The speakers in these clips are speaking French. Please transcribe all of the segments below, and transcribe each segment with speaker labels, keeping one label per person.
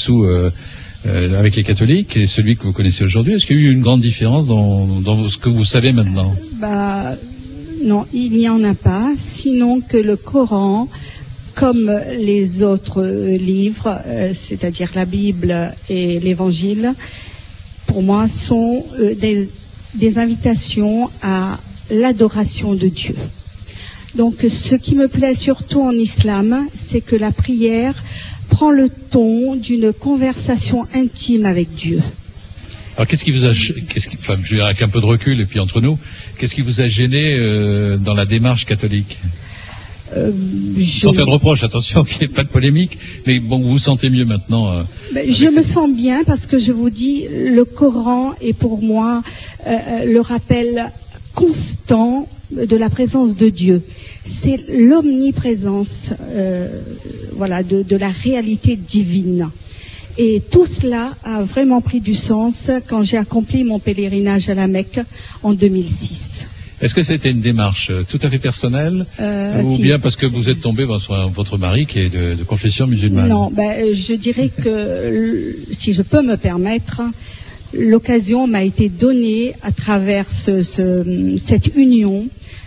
Speaker 1: dessous avec les catholiques et celui que vous connaissez aujourd'hui. Est-ce qu'il y a eu une grande différence dans ce que vous savez maintenant?
Speaker 2: Non, il n'y en a pas, sinon que le Coran, comme les autres livres, c'est-à-dire la Bible et l'Évangile, pour moi sont des invitations à l'adoration de Dieu. Donc ce qui me plaît surtout en islam, c'est que la prière prend le ton d'une conversation intime avec Dieu.
Speaker 1: Alors qu'est-ce qui vous a, je vais dire avec un peu de recul et puis entre nous, qu'est-ce qui vous a gêné dans la démarche catholique? Sans faire de reproche, attention qu'il n'y ait pas de polémique, mais bon, vous vous sentez mieux maintenant.
Speaker 2: Je me sens bien parce que je vous dis, le Coran est pour moi le rappel constant de la présence de Dieu. C'est l'omniprésence de la réalité divine. Et tout cela a vraiment pris du sens quand j'ai accompli mon pèlerinage à la Mecque en 2006.
Speaker 1: Est-ce que c'était une démarche tout à fait personnelle ou bien parce que vous êtes tombé sur votre mari qui est de confession musulmane?
Speaker 2: Non, je dirais que si je peux me permettre, l'occasion m'a été donnée à travers cette union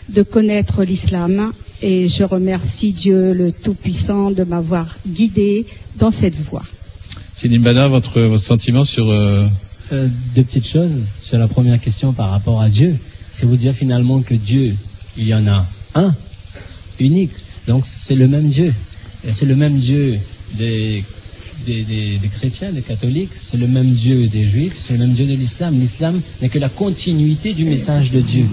Speaker 2: de connaître l'islam et je remercie Dieu le Tout-Puissant de m'avoir guidé dans cette voie.
Speaker 1: Sidi Mbana, votre sentiment sur...
Speaker 3: Deux petites choses sur la première question par rapport à Dieu. C'est vous dire finalement que Dieu, il y en a un, unique. Donc c'est le même Dieu. Et c'est le même Dieu des chrétiens, des catholiques, c'est le même Dieu des juifs, c'est le même Dieu de l'islam. L'islam n'est que la continuité du message de Dieu.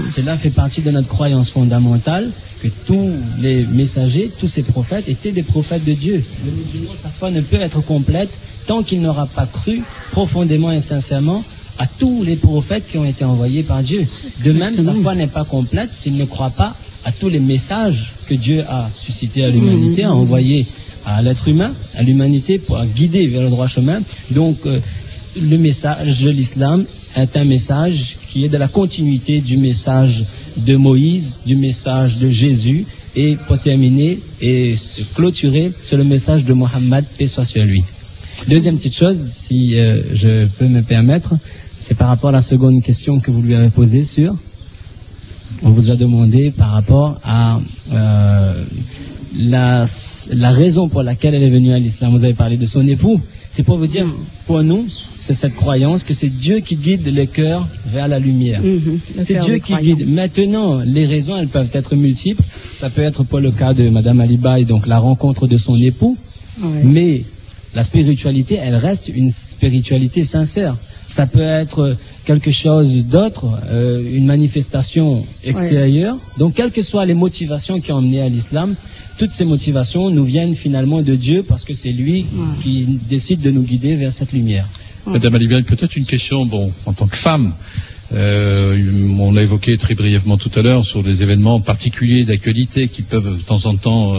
Speaker 3: Cela fait partie de notre croyance fondamentale que tous les messagers, tous ces prophètes étaient des prophètes de Dieu. Le musulman, sa foi ne peut être complète tant qu'il n'aura pas cru profondément et sincèrement à tous les prophètes qui ont été envoyés par Dieu. De même, sa foi n'est pas complète s'il ne croit pas à tous les messages que Dieu a suscités à l'humanité, a envoyés à l'être humain, à l'humanité pour guider vers le droit chemin. Donc, le message de l'islam est un message qui est de la continuité du message de Moïse, du message de Jésus, et pour terminer et se clôturer sur le message de Mohammed, paix soit sur lui. Deuxième petite chose, si je peux me permettre, c'est par rapport à la seconde question que vous lui avez posée sur. On vous a demandé par rapport à la raison pour laquelle elle est venue à l'islam. Vous avez parlé de son époux. C'est pour vous dire, pour nous, c'est cette croyance que c'est Dieu qui guide les cœurs vers la lumière. C'est Dieu qui guide. Maintenant, les raisons, elles peuvent être multiples. Ça peut être pour le cas de Madame Alibaï, donc la rencontre de son époux. Ouais. Mais la spiritualité, elle reste une spiritualité sincère. Ça peut être quelque chose d'autre, une manifestation extérieure. Ouais. Donc, quelles que soient les motivations qui ont mené à l'islam, toutes ces motivations nous viennent finalement de Dieu parce que c'est lui qui décide de nous guider vers cette lumière.
Speaker 1: Madame Alibaï, peut-être une question, en tant que femme, on l'a évoqué très brièvement tout à l'heure sur les événements particuliers d'actualité qui peuvent de temps en temps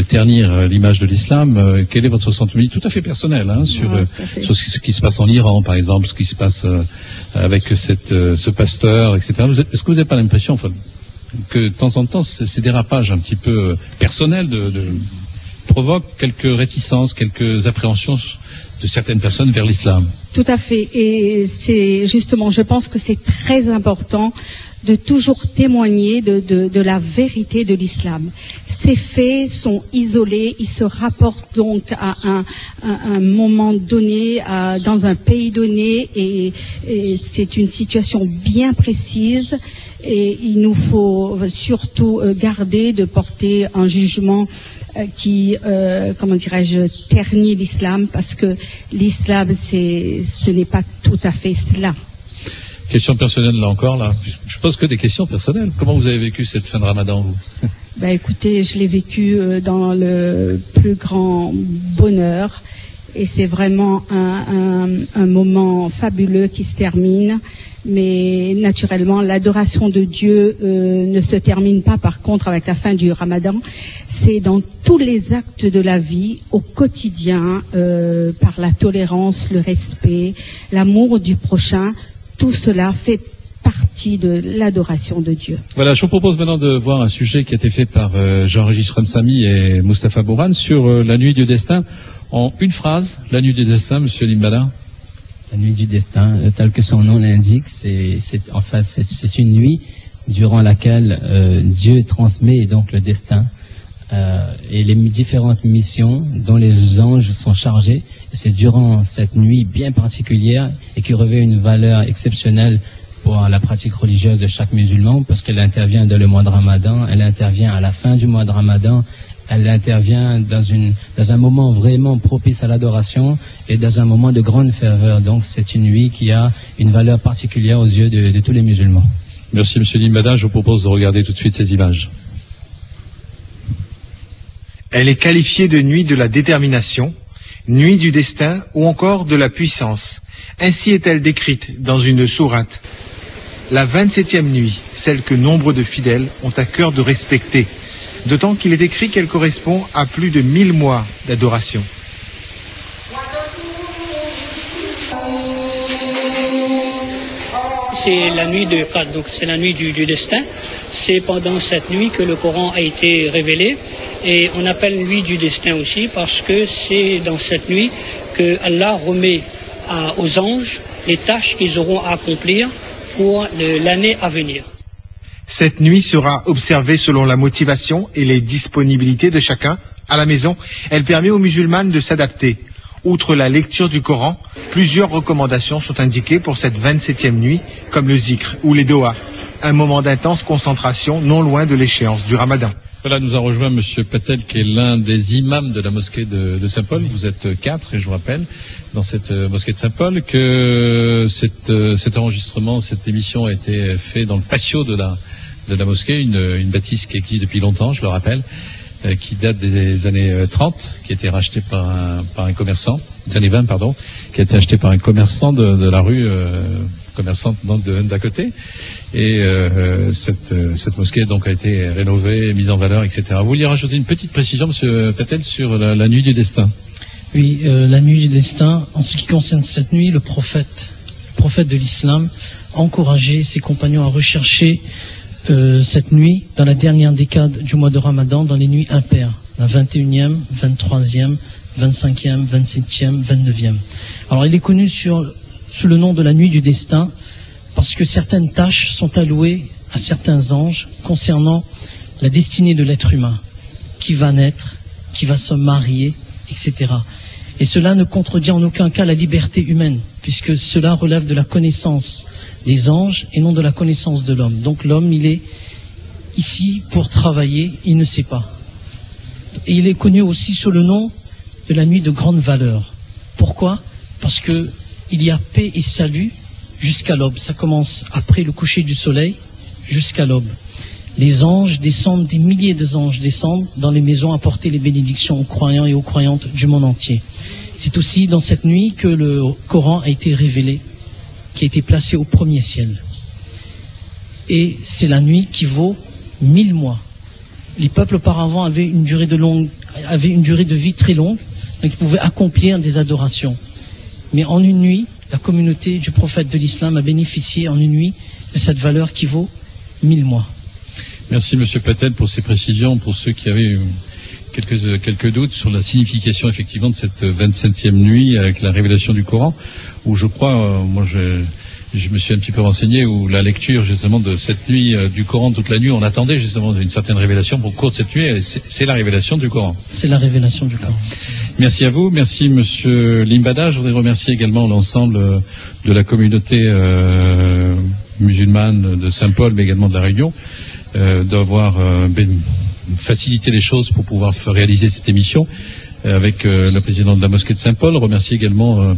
Speaker 1: ternir l'image de l'islam. Quel est votre sentiment tout à fait personnel sur ce qui se passe en Iran, par exemple, ce qui se passe avec ce pasteur, etc. Est-ce que vous n'avez pas l'impression que de temps en temps, ces dérapages un petit peu personnels provoquent quelques réticences, quelques appréhensions de certaines personnes vers l'islam?
Speaker 2: Tout à fait. Et c'est justement, je pense que c'est très important de toujours témoigner de la vérité de l'islam. Ces faits sont isolés, ils se rapportent donc à un moment donné, dans un pays donné, et c'est une situation bien précise, et il nous faut surtout garder de porter un jugement qui, ternit l'islam, parce que l'islam, ce n'est pas tout à fait cela.
Speaker 1: Question personnelle là encore, là. Je pose que des questions personnelles. Comment vous avez vécu cette fin de Ramadan, vous?
Speaker 2: Écoutez, je l'ai vécu dans le plus grand bonheur et c'est vraiment un moment fabuleux qui se termine. Mais naturellement, l'adoration de Dieu ne se termine pas par contre avec la fin du Ramadan. C'est dans tous les actes de la vie, au quotidien, par la tolérance, le respect, l'amour du prochain. Tout cela fait partie de l'adoration de Dieu.
Speaker 1: Voilà, je vous propose maintenant de voir un sujet qui a été fait par Jean-Régis Ramsamy et Moustapha Bourane sur la nuit du destin. En une phrase, la nuit du destin, Monsieur Limbada.
Speaker 3: La nuit du destin, tel que son nom l'indique, c'est une nuit durant laquelle Dieu transmet donc le destin et les différentes missions dont les anges sont chargés. Et c'est durant cette nuit bien particulière et qui revêt une valeur exceptionnelle pour la pratique religieuse de chaque musulman, parce qu'elle intervient dans le mois de Ramadan, elle intervient à la fin du mois de Ramadan, elle intervient dans un moment vraiment propice à l'adoration et dans un moment de grande ferveur. Donc c'est une nuit qui a une valeur particulière aux yeux de tous les musulmans.
Speaker 1: Merci Monsieur Limbada, je vous propose de regarder tout de suite ces images.
Speaker 4: Elle est qualifiée de nuit de la détermination, nuit du destin ou encore de la puissance. Ainsi est-elle décrite dans une sourate. La 27e nuit, celle que nombre de fidèles ont à cœur de respecter, d'autant qu'il est écrit qu'elle correspond à plus de 1000 mois d'adoration.
Speaker 5: C'est la nuit de Qadr, donc c'est la nuit du destin. C'est pendant cette nuit que le Coran a été révélé. Et on appelle nuit du destin aussi parce que c'est dans cette nuit que Allah remet aux anges les tâches qu'ils auront à accomplir pour l'année à venir.
Speaker 4: Cette nuit sera observée selon la motivation et les disponibilités de chacun. À la maison, elle permet aux musulmanes de s'adapter. Outre la lecture du Coran, plusieurs recommandations sont indiquées pour cette 27e nuit, comme le zikr ou les dohas, un moment d'intense concentration non loin de l'échéance du Ramadan.
Speaker 1: Voilà, nous a rejoint Monsieur Patel, qui est l'un des imams de la mosquée de Saint-Paul. Vous êtes 4, et je vous rappelle, dans cette mosquée de Saint-Paul, que cet enregistrement, cette émission a été fait dans le patio de la mosquée, une bâtisse qui existe depuis longtemps, je le rappelle, qui date des années 30, qui a été rachetée par un commerçant, des années 20, pardon, qui a été achetée par un commerçant de la rue, commerçant d'à côté. Et cette mosquée donc a été rénovée, mise en valeur, etc. Vous vouliez rajouter une petite précision, Monsieur Patel, sur la nuit du destin?
Speaker 6: Oui, la nuit du destin, en ce qui concerne cette nuit, le prophète de l'islam a encouragé ses compagnons à rechercher cette nuit dans la dernière décade du mois de Ramadan, dans les nuits impaires, la 21e, 23e, 25e, 27e, 29e. Alors il est connu sous le nom de la nuit du destin, parce que certaines tâches sont allouées à certains anges concernant la destinée de l'être humain, qui va naître, qui va se marier, etc. Et cela ne contredit en aucun cas la liberté humaine, puisque cela relève de la connaissance des anges et non de la connaissance de l'homme. Donc l'homme, il est ici pour travailler, il ne sait pas. Et il est connu aussi sous le nom de la nuit de grande valeur. Pourquoi? Parce que il y a paix et salut jusqu'à l'aube. Ça commence après le coucher du soleil jusqu'à l'aube. Les anges descendent, des milliers d'anges descendent dans les maisons apporter les bénédictions aux croyants et aux croyantes du monde entier. C'est aussi dans cette nuit que le Coran a été révélé, qui a été placé au premier ciel. Et c'est la nuit qui vaut 1000 mois. Les peuples auparavant avaient une durée de vie très longue, donc ils pouvaient accomplir des adorations. Mais en une nuit, la communauté du prophète de l'islam a bénéficié en une nuit de cette valeur qui vaut 1000 mois.
Speaker 1: Merci Monsieur Patel pour ces précisions. Pour ceux qui avaient quelques doutes sur la signification effectivement de cette 27e nuit avec la révélation du Coran, où je crois, je me suis un petit peu renseigné, où la lecture justement de cette nuit du Coran toute la nuit, on attendait justement une certaine révélation pour le cours de cette nuit, et c'est la révélation du Coran.
Speaker 6: C'est la révélation du Coran.
Speaker 1: Merci à vous, merci Monsieur Limbada. Je voudrais remercier également l'ensemble de la communauté musulmane de Saint-Paul, mais également de la Réunion, d'avoir facilité les choses pour pouvoir réaliser cette émission avec le président de la mosquée de Saint-Paul. Remercier également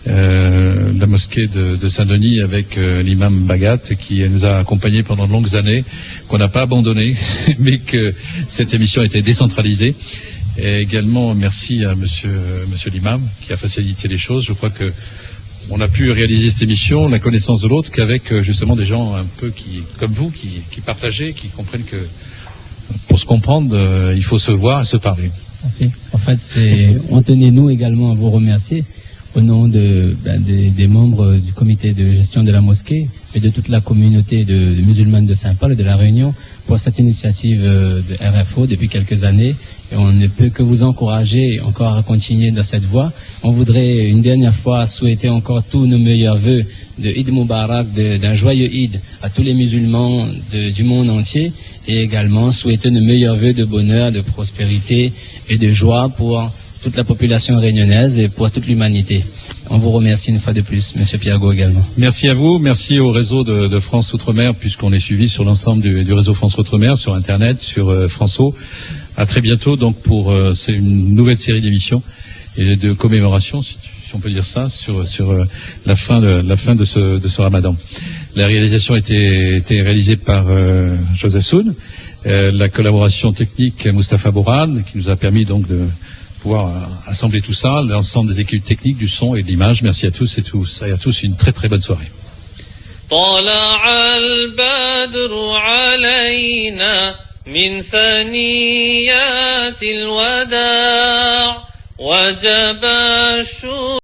Speaker 1: la mosquée de Saint-Denis avec l'imam Bagat qui nous a accompagnés pendant de longues années, qu'on n'a pas abandonné, mais que cette émission a été décentralisée. Et également merci à monsieur l'imam qui a facilité les choses. Je crois que on a pu réaliser cette émission, la connaissance de l'autre, qu'avec justement des gens un peu comme vous, qui partagent, qui comprennent que pour se comprendre, il faut se voir et se parler.
Speaker 3: En fait, on tenait nous également à vous remercier, au nom des membres du comité de gestion de la mosquée et de toute la communauté de musulmane de Saint-Paul et de la Réunion pour cette initiative de RFO depuis quelques années. Et on ne peut que vous encourager encore à continuer dans cette voie. On voudrait une dernière fois souhaiter encore tous nos meilleurs vœux de Eid Mubarak, d'un joyeux Eid à tous les musulmans du monde entier, et également souhaiter nos meilleurs vœux de bonheur, de prospérité et de joie pour toute la population réunionnaise et pour toute l'humanité. On vous remercie une fois de plus, Monsieur Piago également.
Speaker 1: Merci à vous, merci au réseau de France Outre-mer, puisqu'on est suivi sur l'ensemble du réseau France Outre-mer, sur Internet, sur François. À très bientôt, donc pour c'est une nouvelle série d'émissions et de commémoration, si on peut dire ça, sur la fin de ce Ramadan. La réalisation a été réalisée par Joseph Soun, la collaboration technique Moustapha Bourad, qui nous a permis donc de pouvoir assembler tout ça, l'ensemble des équipes techniques, du son et de l'image. Merci à tous et à tous une très très bonne soirée.
Speaker 7: طلع البدر علينا من ثنيات الوداع وجب الشكر